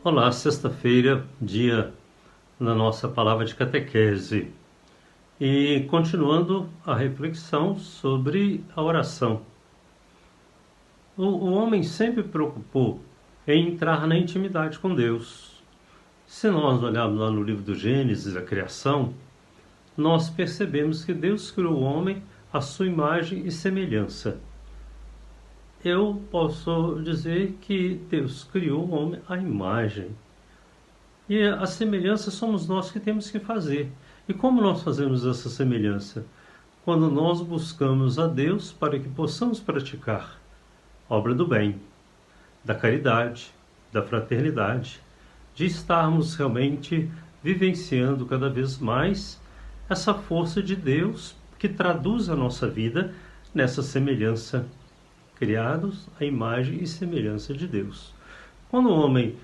Olá, sexta-feira, dia da nossa palavra de catequese. E continuando a reflexão sobre a oração. O homem sempre preocupou em entrar na intimidade com Deus. Se nós olharmos lá no livro do Gênesis, a criação, nós percebemos que Deus criou o homem à sua imagem e semelhança. Eu posso dizer que Deus criou o homem à imagem. E a semelhança somos nós que temos que fazer. E como nós fazemos essa semelhança? Quando nós buscamos a Deus para que possamos praticar a obra do bem, da caridade, da fraternidade, de estarmos realmente vivenciando cada vez mais essa força de Deus que traduz a nossa vida nessa semelhança, criados à imagem e semelhança de Deus. Quando o homem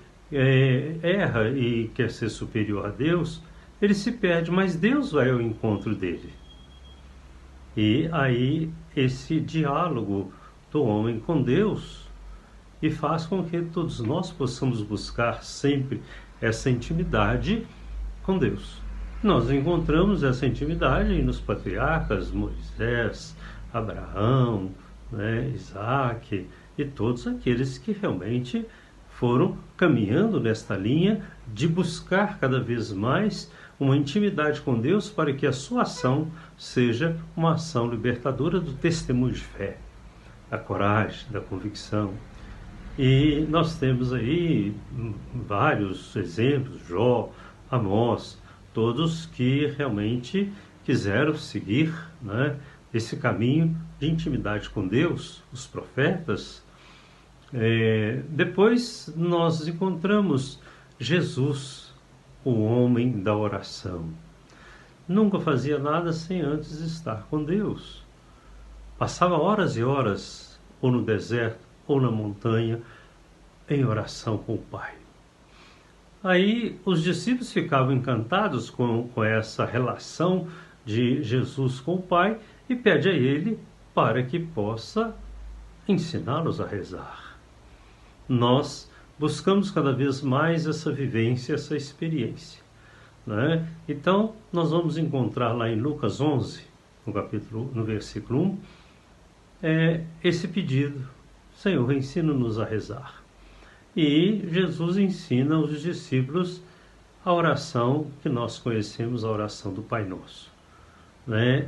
erra e quer ser superior a Deus, ele se perde, mas Deus vai ao encontro dele. E aí esse diálogo do homem com Deus e faz com que todos nós possamos buscar sempre essa intimidade com Deus. Nós encontramos essa intimidade nos patriarcas, Moisés, Abraão, Isaac e todos aqueles que realmente foram caminhando nesta linha de buscar cada vez mais uma intimidade com Deus para que a sua ação seja uma ação libertadora do testemunho de fé, da coragem, da convicção. E nós temos aí vários exemplos, Jó, Amós, todos que realmente quiseram seguir, esse caminho de intimidade com Deus, os profetas. Depois nós encontramos Jesus, o homem da oração. Nunca fazia nada sem antes estar com Deus. Passava horas e horas, ou no deserto, ou na montanha, em oração com o Pai. Aí os discípulos ficavam encantados com essa relação de Jesus com o Pai e pede a ele para que possa ensiná-los a rezar. Nós buscamos cada vez mais essa vivência, essa experiência. Então, nós vamos encontrar lá em Lucas 11, no versículo 1, esse pedido: Senhor, ensina-nos a rezar. E Jesus ensina aos discípulos a oração que nós conhecemos, a oração do Pai Nosso.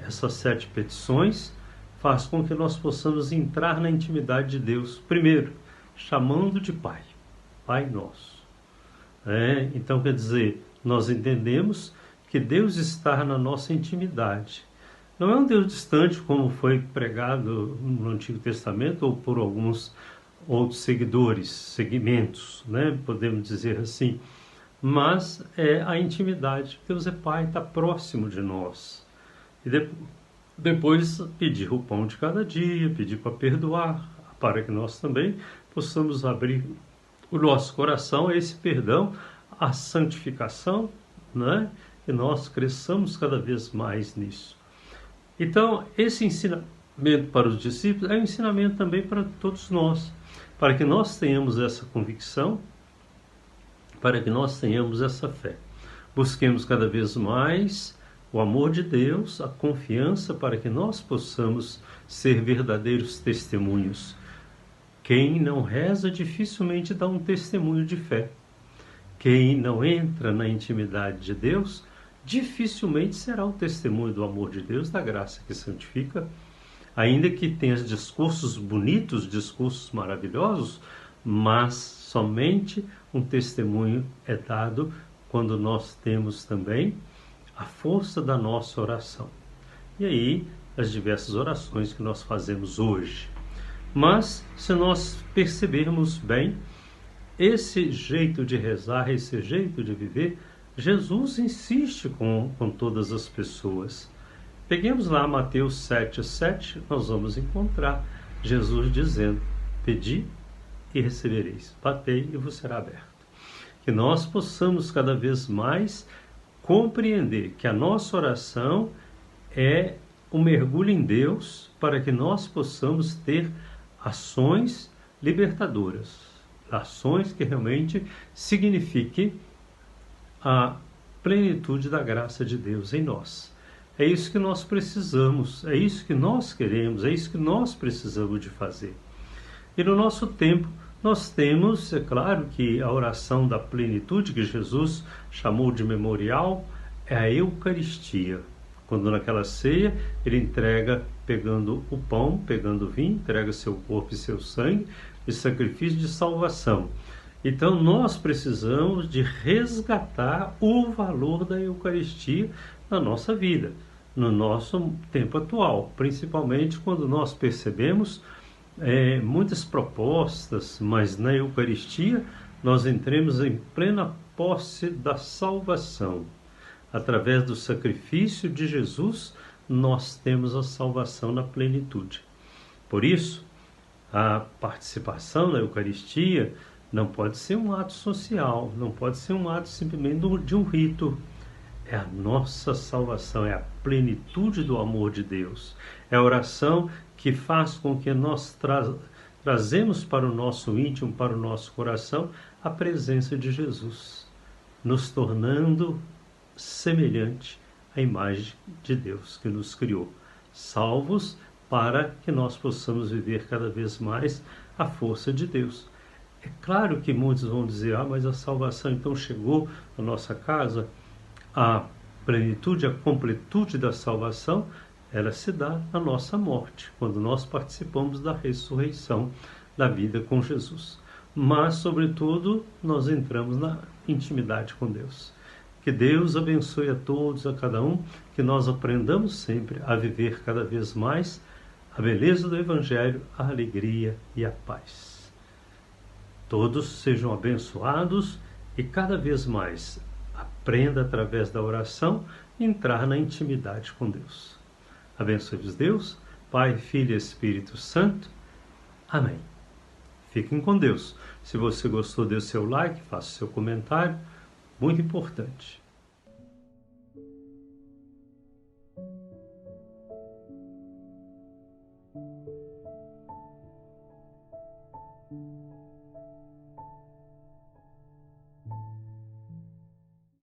Essas 7 petições faz com que nós possamos entrar na intimidade de Deus, primeiro, chamando de Pai, Pai Nosso. Então, quer dizer, nós entendemos que Deus está na nossa intimidade. Não é um Deus distante, como foi pregado no Antigo Testamento ou por alguns outros segmentos, podemos dizer assim. Mas é a intimidade. Deus é Pai, está próximo de nós. E depois pedir o pão de cada dia, pedir para perdoar, para que nós também possamos abrir o nosso coração a esse perdão, a santificação, e nós cresçamos cada vez mais nisso. Então, esse ensinamento para os discípulos é um ensinamento também para todos nós, para que nós tenhamos essa convicção, para que nós tenhamos essa fé. Busquemos cada vez mais o amor de Deus, a confiança para que nós possamos ser verdadeiros testemunhos. Quem não reza dificilmente dá um testemunho de fé. Quem não entra na intimidade de Deus dificilmente será o testemunho do amor de Deus, da graça que santifica, ainda que tenha discursos bonitos, discursos maravilhosos, mas somente um testemunho é dado quando nós temos também a força da nossa oração. E aí, as diversas orações que nós fazemos hoje. Mas, se nós percebermos bem, esse jeito de rezar, esse jeito de viver, Jesus insiste com todas as pessoas. Peguemos lá Mateus 7,7, nós vamos encontrar Jesus dizendo: pedi e recebereis, batei e vos será aberto. Que nós possamos cada vez mais compreender que a nossa oração é um mergulho em Deus para que nós possamos ter ações libertadoras. ações que realmente signifiquem a plenitude da graça de Deus em nós. É isso que nós precisamos, é isso que nós queremos, é isso que nós precisamos de fazer. E no nosso tempo, nós temos, é claro que a oração da plenitude que Jesus chamou de memorial é a Eucaristia. Quando naquela ceia ele entrega, pegando o pão, pegando o vinho, entrega seu corpo e seu sangue, de sacrifício de salvação. Então nós precisamos de resgatar o valor da Eucaristia na nossa vida, no nosso tempo atual, principalmente quando nós percebemos muitas propostas, mas na Eucaristia nós entremos em plena posse da salvação. Através do sacrifício de Jesus, nós temos a salvação na plenitude. Por isso, a participação na Eucaristia não pode ser um ato social, não pode ser um ato simplesmente de um rito. É a nossa salvação, é a plenitude do amor de Deus. É a oração que faz com que nós trazemos para o nosso íntimo, para o nosso coração, a presença de Jesus, nos tornando semelhante à imagem de Deus que nos criou, salvos para que nós possamos viver cada vez mais a força de Deus. É claro que muitos vão dizer, mas a salvação então chegou à nossa casa. A plenitude, a completude da salvação, ela se dá na nossa morte, quando nós participamos da ressurreição da vida com Jesus. Mas, sobretudo, nós entramos na intimidade com Deus. Que Deus abençoe a todos, a cada um, que nós aprendamos sempre a viver cada vez mais a beleza do Evangelho, a alegria e a paz. Todos sejam abençoados e cada vez mais aprenda através da oração a entrar na intimidade com Deus. Abençoe-vos Deus, Pai, Filho e Espírito Santo. Amém. Fiquem com Deus. Se você gostou, dê seu like, faça seu comentário. Muito importante.